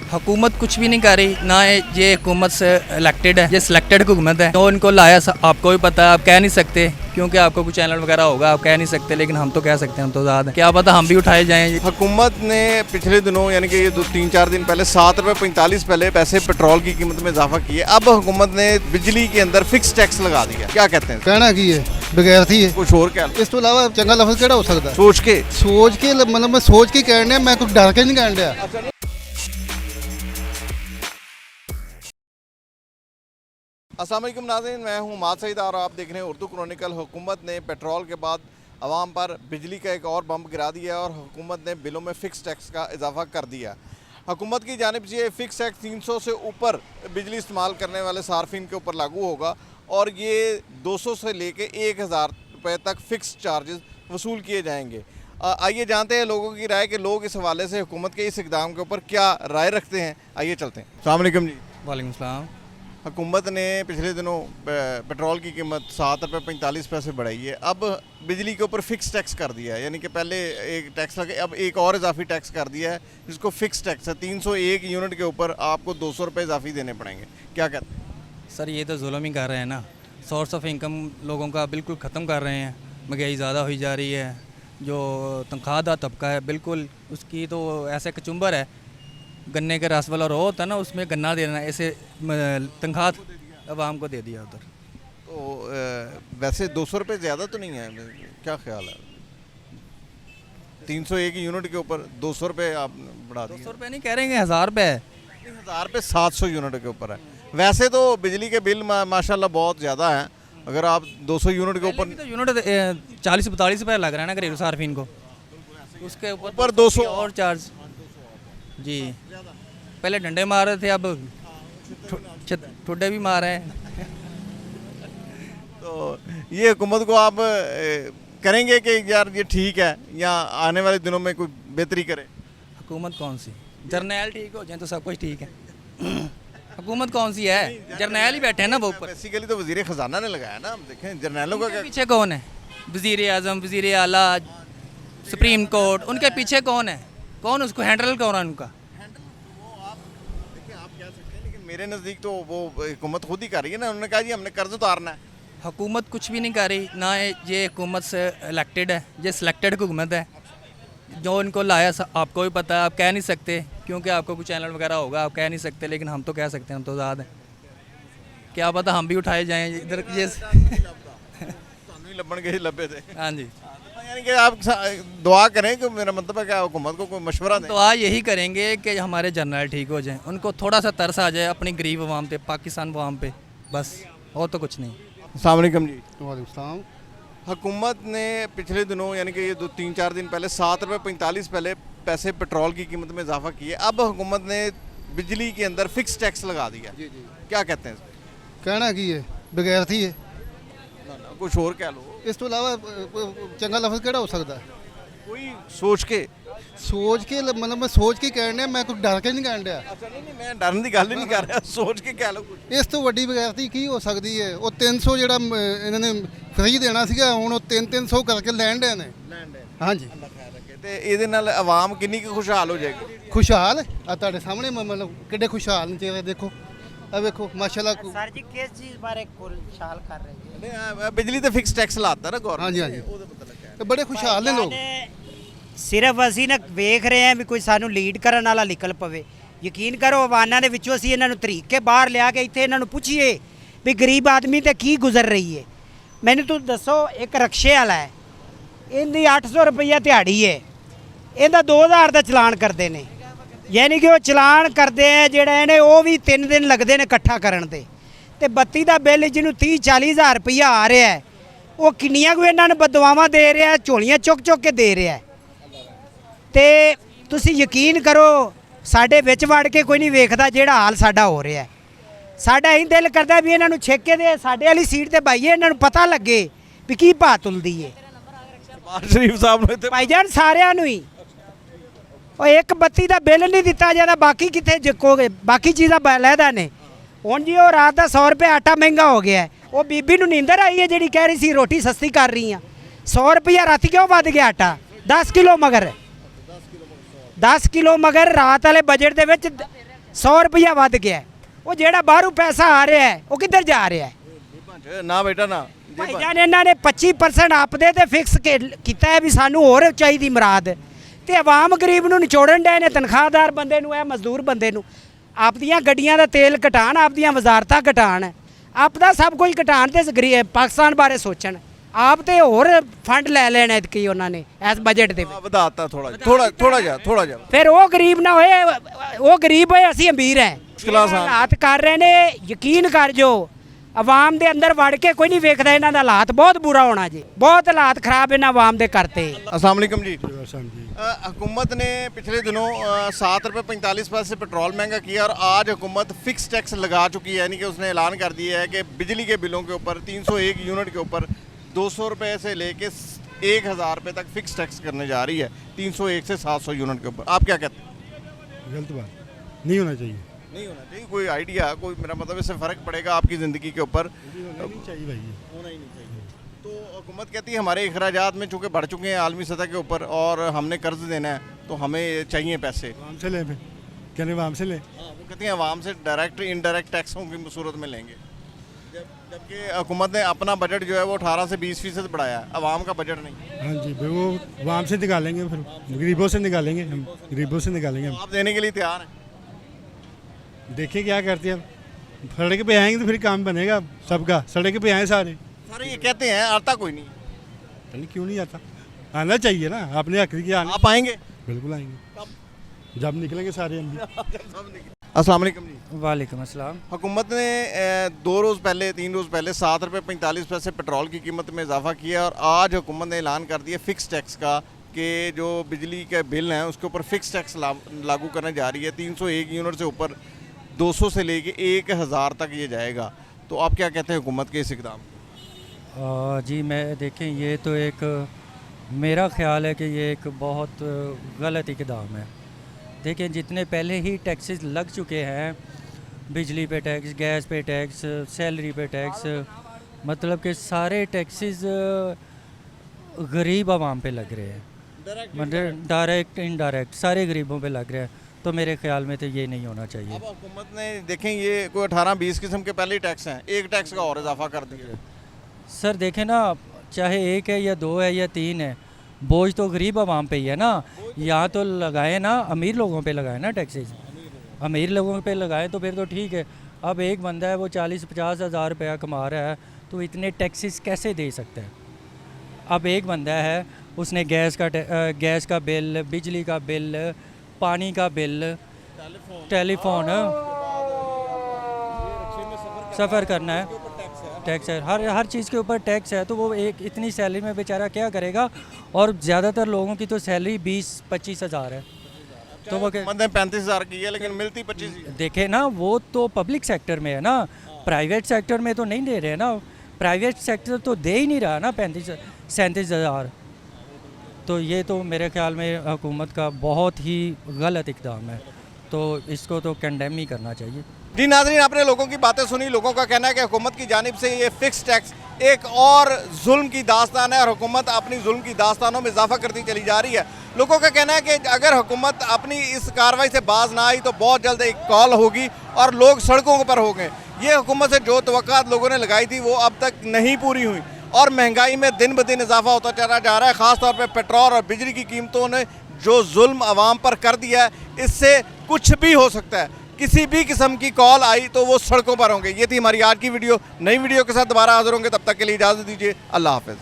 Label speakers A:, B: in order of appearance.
A: हुकूमत कुछ भी नहीं कर रही ना। ये हुकूमत से इलेक्टेड है, ये सिलेक्टेड हुकूमत है। तो इनको लाया आपको भी पता है, आप कह नहीं सकते क्योंकि आपको कुछ चैनल वगैरह होगा, आप कह नहीं सकते, लेकिन हम तो कह सकते हैं, हम तो ज़्यादा क्या पता हम भी उठाए जाएं।
B: हुकूमत ने पिछले दिनों यानी कि ये 3-4 दिन पहले 7.45 पहले पैसे पेट्रोल की कीमत में इजाफा किया। अब हुकूमत ने बिजली के अंदर फिक्स टैक्स लगा दिया। क्या कहते हैं?
C: कहना की है बगैर थी है
B: कुछ और क्या
C: इस तो इलावा चंगा लफ्ज केड़ा हो सकता है?
B: सोच के
C: मतलब मैं सोच के कहने हैं, मैं कुछ डर के नहीं कहने दिया।
B: अस्सलाम वालेकुम नाज़रीन, मैं हूं माद सईद और आप देख रहे हैं उर्दू क्रॉनिकल। हुकूमत ने पेट्रोल के बाद आवाम पर बिजली का एक और बम्प गिरा दिया है और हुकूमत ने बिलों में फ़िक्स टैक्स का इजाफा कर दिया। हुकूमत की जानिब से ये फ़िक्स टैक्स 300 से ऊपर बिजली इस्तेमाल करने वाले सार्फिन के ऊपर लागू होगा और ये 200 से लेके 1000 रुपये तक फ़िक्स चार्जेस वसूल किए जाएंगे। आइए जानते हैं लोगों की राय कि लोग इस हवाले से हुकूमत के इस इक़दाम के ऊपर क्या राय रखते हैं। आइए चलते हैं। अस्सलाम वालेकुम जी।
A: वालेकुम सलाम।
B: हुकूमत ने पिछले दिनों पेट्रोल की कीमत 7.45 रुपये बढ़ाई है। अब बिजली के ऊपर फ़िक्स टैक्स कर दिया है, यानी कि पहले एक टैक्स लगे, अब एक और इजाफी टैक्स कर दिया है जिसको फ़िक्स टैक्स है। 301 यूनिट के ऊपर आपको 200 रुपये इजाफी देने पड़ेंगे। क्या कहते हैं?
A: सर ये तो जुल्म ही कर रहे हैं ना। सोर्स ऑफ इनकम लोगों का बिल्कुल ख़त्म कर रहे हैं। महंगाई ज़्यादा हुई जा रही है। जो तनख्वाहदार तबका है बिल्कुल उसकी तो ऐसे कचुम्बर है, गन्ने के रस वाला रो होता है ना, उसमें गन्ना देना, ऐसे तनख्वाह आवाम को दे दिया उधर।
B: तो वैसे 200 रुपये ज़्यादा तो नहीं है? क्या ख्याल है? 301 यूनिट के ऊपर 200 रुपये आप बढ़ा दिए।
A: 200 रुपये नहीं कह रहे हैं, 1000 रुपये है।
B: 1000 रुपये 700 यूनिट के ऊपर है। वैसे तो बिजली के बिल माशाल्लाह बहुत ज़्यादा हैं। अगर आप 200 यूनिट के ऊपर
A: तो यूनिट 40-42 रुपये लग रहा है ना घरेलू सार्फिन को, उसके ऊपर
B: 200
A: और चार्ज जी। पहले डंडे मार रहे थे, अब ठुड्डे भी मार रहे हैं।
B: तो ये हुकूमत को आप करेंगे कि यार ये ठीक है या आने वाले दिनों में कोई बेहतरी करे?
A: हुकूमत कौन सी? जर्नैल ठीक हो जाए तो सब कुछ ठीक है। हुकूमत कौन सी है? जर्नैल ही बैठे हैं ना वो ऊपर।
B: बेसिकली तो वज़ीर ख़जाना ने लगाया ना। हम देखें जर्नैलों का क्या
A: पीछे कौन है? वज़ीर आज़म, वज़ीर आला, सुप्रीम कोर्ट, उनके पीछे कौन है? कौन उसको हैंडल कौन है उनका?
B: मेरे नज़दीक तो वो हुकूमत खुद ही कर रही है ना। उन्होंने कहा जी हमने कर्ज उतारना है।
A: हुकूमत कुछ भी नहीं कर रही ना। ये हुकूमत से इलेक्टेड है, ये सिलेक्टेड हुकूमत है। जो इनको लाया आपको भी पता है, आप कह नहीं सकते क्योंकि आपको कुछ चैनल वगैरह होगा, आप कह नहीं सकते, लेकिन हम तो कह सकते हैं, हम तो ज़्यादा हैं। क्या पता हम भी उठाए जाएँ इधर। ये
B: लब्बन के लब्बे थे।
A: हाँ जी।
B: यानी कि आप दुआ करें कि मेरा मतलब है कि हुकूमत को कोई मशवरा दें।
A: दुआ यही करेंगे कि हमारे जर्नल ठीक हो जाएं, उनको थोड़ा सा तरस आ जाए अपनी गरीब अवाम पे, पाकिस्तान अवाम पे, बस और तो कुछ नहीं।
B: अस्सलाम वालेकुम जी।
C: वालेकुम सलाम।
B: हुकूमत ने पिछले दिनों यानी कि ये 3-4 दिन पहले 7.45 पहले पैसे पेट्रोल की कीमत में इजाफा किया। अब हुकूमत ने बिजली के अंदर फिक्स टैक्स लगा दिया। क्या कहते हैं?
C: कहना की है बगैर थी है
B: कुछ और कह लो।
C: इस तो इलावा चंगा लफ्ज केड़ा हो सकता है?
B: कोई सोच के
C: मतलब मैं सोच के कहने हैं, मैं कुछ डर के नहीं कहने दिया।
B: अच्छा नहीं मैं डरन की गल ही नहीं कर रहा, सोच के कह लो कुछ।
C: ਇਸ ਤੋਂ ਵੱਡੀ ਬਗੈਰਤੀ ਕੀ ਹੋ ਸਕਦੀ ਹੈ? ਉਹ 300 ਜਿਹੜਾ ਇਹਨਾਂ ਨੇ ਫ੍ਰੀ ਦੇਣਾ ਸੀਗਾ, ਹੁਣ ਉਹ 300 ਕਰਕੇ ਲੈਣ ਦੇ ਨੇ। ਹਾਂਜੀ।
B: ਤੇ ਇਹਦੇ ਨਾਲ ਆਵਾਮ ਕਿੰਨੀ ਕੁ ਖੁਸ਼ਹਾਲ ਹੋ ਜਾਏਗੀ?
C: ਖੁਸ਼ਹਾਲ ਆ ਤੁਹਾਡੇ ਸਾਹਮਣੇ ਮਤਲਬ ਕਿੱਡੇ ਖੁਸ਼ਹਾਲ ਨੇ ਚਿਹਰੇ ਦੇਖੋ। ਆ ਵੇਖੋ ਮਾਸ਼ਾਅੱਲਾ।
D: सर जी किस चीज़ बारे खुशहाल कर रहे हैं?
B: ਬਿਜਲੀ ਤੇ ਫਿਕਸ ਟੈਕਸ ਲਾਤਾ ਨਾ ਗੌਰਮੈਂਟ।
C: ਹਾਂਜੀ ਹਾਂਜੀ। ਤੇ ਬੜੇ ਖੁਸ਼ਹਾਲ ਨੇ ਲੋਕ।
D: ਸਿਰਫ ਅਸੀਂ ਨਾ ਵੇਖ ਰਹੇ ਹਾਂ ਵੀ ਕੋਈ ਸਾਨੂੰ ਲੀਡ ਕਰਨ ਵਾਲਾ ਨਿਕਲ ਪਵੇ। ਯਕੀਨ ਕਰੋ ਆਵਾਨਾਂ ਦੇ ਵਿੱਚੋਂ ਅਸੀਂ ਇਹਨਾਂ ਨੂੰ ਤਰੀਕ ਕੇ ਬਾਹਰ ਲਿਆ ਕੇ ਇੱਥੇ ਇਹਨਾਂ ਨੂੰ ਪੁੱਛੀਏ ਵੀ ਗਰੀਬ ਆਦਮੀ ਤੇ ਕੀ ਗੁਜ਼ਰ ਰਹੀ ਹੈ। ਮੈਨੂੰ ਤੁਸੀਂ ਦੱਸੋ, ਇੱਕ ਰਕਸ਼ੇ ਵਾਲਾ ਹੈ, ਇਹਦੀ 800 ਰੁਪਈਆ ਦਿਹਾੜੀ ਹੈ, ਇਹਦਾ 2000 ਦਾ ਚਲਾਨ ਕਰਦੇ ਨੇ। ਯਾਨੀ ਕਿ ਉਹ ਚਲਾਨ ਕਰਦੇ ਆ ਜਿਹੜਾ ਇਹਨੇ ਉਹ ਵੀ 3 ਦਿਨ ਲੱਗਦੇ ਨੇ ਇਕੱਠਾ ਕਰਨ ਤੇ ਬੱਤੀ ਦਾ ਬਿੱਲ ਜਿਹਨੂੰ 30-40 ਹਜ਼ਾਰ ਰੁਪਈਆ ਆ ਰਿਹਾ ਹੈ, ਉਹ ਕਿੰਨੀਆਂ ਕੁ ਇਹਨਾਂ ਨੂੰ ਬਦਵਾਵਾਂ ਦੇ ਰਿਹਾ, ਝੋਲੀਆਂ ਚੁੱਕ ਕੇ ਦੇ ਰਿਹਾ। ਤੇ ਤੁਸੀਂ ਯਕੀਨ ਕਰੋ ਸਾਡੇ ਵਿੱਚ ਵੜ ਕੇ ਕੋਈ ਨਹੀਂ ਵੇਖਦਾ ਜਿਹੜਾ ਹਾਲ ਸਾਡਾ ਹੋ ਰਿਹਾ। ਸਾਡਾ ਹੀ ਦਿਲ ਕਰਦਾ ਵੀ ਇਹਨਾਂ ਨੂੰ ਛੇਕੇ ਦੇ ਸਾਡੇ ਵਾਲੀ ਸੀਟ ਤੇ ਬਾਈਏ, ਇਹਨਾਂ ਨੂੰ ਪਤਾ ਲੱਗੇ ਵੀ ਕੀ ਭਾਅ ਤੁਲਦੀ ਏ।
B: ਸ਼ਰੀਫ ਸਾਹਿਬ ਨੂੰ ਇੱਥੇ
D: ਭਾਈਜਾਨ ਸਾਰਿਆਂ ਨੂੰ ਹੀ ਉਹ ਇੱਕ ਬੱਤੀ ਦਾ ਬਿੱਲ ਨਹੀਂ ਦਿੱਤਾ ਜਾਂਦਾ, ਬਾਕੀ ਕਿੱਥੇ ਜਿੱਕੋਗੇ? ਬਾਕੀ ਚੀਜ਼ਾਂ ਲੈਦਾ ਨੇ। ਹੁਣ ਜੀ ਉਹ ਰਾਤ ਦਾ 100 ਰੁਪਏ ਆਟਾ ਮਹਿੰਗਾ ਹੋ ਗਿਆ। ਉਹ ਬੀਬੀ ਨੂੰ ਨੀਂਦਰ ਆਈ ਹੈ ਜਿਹੜੀ ਕਹਿ ਰਹੀ ਸੀ ਰੋਟੀ ਸਸਤੀ ਕਰ ਰਹੀ ਆ। 100 ਰੁਪਇਆ ਰਾਤੀ ਕਿਉਂ ਵੱਧ ਗਿਆ ਆਟਾ? 10 ਕਿਲੋ ਮਗਰ 10 ਕਿਲੋ ਮਗਰ ਰਾਤ ਵਾਲੇ ਬਜਟ ਦੇ ਵਿੱਚ 100 ਰੁਪਇਆ ਵੱਧ ਗਿਆ ਹੈ। ਉਹ ਜਿਹੜਾ ਬਾਹਰੋਂ ਪੈਸਾ ਆ ਰਿਹਾ ਹੈ ਉਹ ਕਿੱਧਰ ਜਾ ਰਿਹਾ ਹੈ?
B: ਨਾ ਬੇਟਾ ਨਾ
D: ਭਾਈ ਜਾਨ ਇਹਨਾਂ ਨੇ 25% ਆਪਦੇ ਤੇ ਫਿਕਸ ਕੀਤਾ ਹੈ ਵੀ ਸਾਨੂੰ ਹੋਰ ਚਾਹੀਦੀ ਮੁਰਾਦ, ਤੇ ਆਵਾਮ ਗਰੀਬ ਨੂੰ ਨਿਚੋੜਨ ਡਏ ਨੇ, ਤਨਖਾਹਦਾਰ ਬੰਦੇ ਨੂੰ, ਇਹ ਮਜ਼ਦੂਰ ਬੰਦੇ ਨੂੰ ਆਪਦੀਆਂ ਗੱਡੀਆਂ ਦਾ ਤੇਲ ਘਟਾਣ, ਆਪਦੀਆਂ ਵਜ਼ਾਰਤਾਂ ਘਟਾਣ, ਆਪਦਾ ਸਭ ਕੁਝ ਘਟਾਣ ਤੇ ਪਾਕਿਸਤਾਨ ਬਾਰੇ ਸੋਚਣ। ਆਪ ਤੇ ਹੋਰ ਫੰਡ ਲੈ ਲੈਣ ਐਤਕੀ ਉਹਨਾਂ ਨੇ ਇਸ ਬਜਟ ਦੇ ਵਿੱਚ
B: ਵਧਾਤਾ ਥੋੜਾ ਜਿਹਾ
D: ਫਿਰ ਉਹ ਗਰੀਬ ਨਾ ਹੋਏ, ਉਹ ਗਰੀਬ ਹੋਏ, ਅਸੀਂ ਅਮੀਰ ਹੈ।
B: ਮੁਸ਼ਕਿਲਾਂ
D: ਹਾਲਾਤ ਕਰ ਰਹੇ ਨੇ, ਯਕੀਨ ਕਰ ਜੋ ਆਵਾਮ ਦੇ ਅੰਦਰ ਵੜ ਕੇ ਕੋਈ ਨਹੀਂ ਵੇਖਦਾ ਇਹਨਾਂ ਦਾ ਹਾਲਾਤ ਬਹੁਤ ਬੁਰਾ ਹੋਣਾ जी, बहुत हालात खराब इन आवाम दे करते।
B: अस्सलाम वालेकुम जी। हुकूमत ने पिछले दिनों 7 रुपये 45 पैसे पेट्रोल महंगा किया और आज हुकूमत फिक्स टैक्स लगा चुकी है, यानी कि उसने ऐलान कर दिया है कि बिजली के बिलों के ऊपर 301 यूनिट के ऊपर 200 रुपये से लेके 1000 रुपये तक फिक्स टैक्स करने जा रही है, 301 से 700 यूनिट के ऊपर। आप क्या कहते हैं?
C: गलत बात, नहीं होना चाहिए।
B: नहीं होना चाहिए। कोई आइडिया, कोई मेरा मतलब इससे फ़र्क पड़ेगा आपकी ज़िंदगी के ऊपर?
C: होना नहीं चाहिए भाई,
B: होना ही नहीं चाहिए। तो हुकूमत कहती है हमारे अखराजात में चूँकि बढ़ चुके हैं आलमी सतह के ऊपर और हमने कर्ज देना है तो हमें चाहिए पैसे।
C: आवाम से लें, फिर कहने आवाम से लें।
B: वो कहती हैं आवाम से डायरेक्ट इनडायरेक्ट टैक्सों की सूरत में लेंगे, जबकि हुकूमत ने अपना बजट जो है वो 18 से 20% बढ़ाया है, आवाम का बजट नहीं।
C: हाँ जी भाई, वो आवाम से निकालेंगे, फिर गरीबों से निकालेंगे, हम गरीबों से निकालेंगे हम।
B: आप देने के लिए तैयार हैं?
C: देखिए क्या करते हैं, अब सड़क पे आएंगे तो फिर काम बनेगा सबका। सड़क पे आए सारे,
B: सारे ये कहते हैं, आता कोई नहीं।
C: चलिए क्यों नहीं आता, आना चाहिए ना, अपने हक की आना।
B: आप आएंगे?
C: बिल्कुल आएंगे, जब निकलेंगे सारे हम भी।
B: अस्सलाम वालेकुम जी।
A: वालेकुम अस्सलाम।
B: हुकूमत ने 2 रोज़ पहले 3 रोज़ पहले 7 रुपये 45 पैसे पेट्रोल की कीमत में इजाफा किया और आज हुकूमत ने ऐलान कर दिया फ़िक्स टैक्स का कि जो बिजली के बिल हैं उसके ऊपर फ़िक्स टैक्स लागू करने जा रही है। 301 यूनिट से ऊपर 200 से लेके 1000 तक ये जाएगा। तो आप क्या कहते हैं हुकूमत के इस इक़दाम?
A: जी मैं देखें, ये तो एक मेरा ख्याल है कि ये एक बहुत गलत इक़दाम है। देखें, जितने पहले ही टैक्सेस लग चुके हैं, बिजली पे टैक्स, गैस पे टैक्स, सैलरी पे टैक्स, मतलब कि सारे टैक्सेस गरीब आवाम पे लग रहे हैं, मतलब डायरेक्ट इनडायरेक्ट सारे गरीबों पे लग रहे हैं। तो मेरे ख्याल में तो ये नहीं होना चाहिए।
B: अब हुकूमत ने देखें ये कोई 18-20 किस्म के पहले ही टैक्स हैं, एक टैक्स का और इजाफा कर दिया।
A: सर देखें ना, चाहे 1 है या 2 है या 3 है, बोझ तो गरीब आवाम पे ही है ना। यहाँ तो लगाए ना, अमीर लोगों पे लगाए ना टैक्सेस, अमीर लोगों पे लगाए तो फिर तो ठीक है। अब एक बंदा है वो 40-50 हज़ार रुपया कमा रहा है, तो इतने टैक्सेस कैसे दे सकता है? अब एक बंदा है, उसने गैस का बिल, बिजली का बिल, पानी का बिल, टेलीफोन, सफ़र करना है, टैक्स है, हर चीज़ के ऊपर टैक्स है। तो वो एक इतनी सैलरी में बेचारा क्या करेगा? और ज़्यादातर लोगों की तो सैलरी 20-25 हज़ार है, तो वो
B: 35,000 की है लेकिन मिलती 25 ही।
A: देखे ना, वो तो पब्लिक सेक्टर में है ना, प्राइवेट सेक्टर में तो नहीं दे रहे ना। प्राइवेट सेक्टर तो दे ही नहीं रहा ना 35-37 हज़ार। तो ये तो मेरे ख्याल में हुकूमत का बहुत ही गलत इक़दाम है, तो इसको तो कंडेम ही करना चाहिए।
B: जी नाज़रीन, आपने लोगों की बातें सुनी। लोगों का कहना है कि हुकूमत की जानिब से ये फ़िक्स टैक्स एक और जुल्म की दास्तान है और हुकूमत अपनी जुल्म की दास्तानों में इजाफा करती चली जा रही है। लोगों का कहना है कि अगर हुकूमत अपनी इस कार्रवाई से बाज ना आई तो बहुत जल्द एक कॉल होगी और लोग सड़कों पर होंगे। ये हुकूमत से जो तवक्कात लोगों ने लगाई थी वो अब तक नहीं पूरी हुई और महंगाई में दिन ब दिन इजाफा होता चला जा रहा है। ख़ास तौर पे पेट्रोल और बिजली की कीमतों ने जो जुल्म आवाम पर कर दिया है, इससे कुछ भी हो सकता है। किसी भी किस्म की कॉल आई तो वो सड़कों पर होंगे। ये थी हमारी आज की वीडियो। नई वीडियो के साथ दोबारा हाजिर होंगे, तब तक के लिए इजाज़त दीजिए। अल्लाह हाफ़िज़।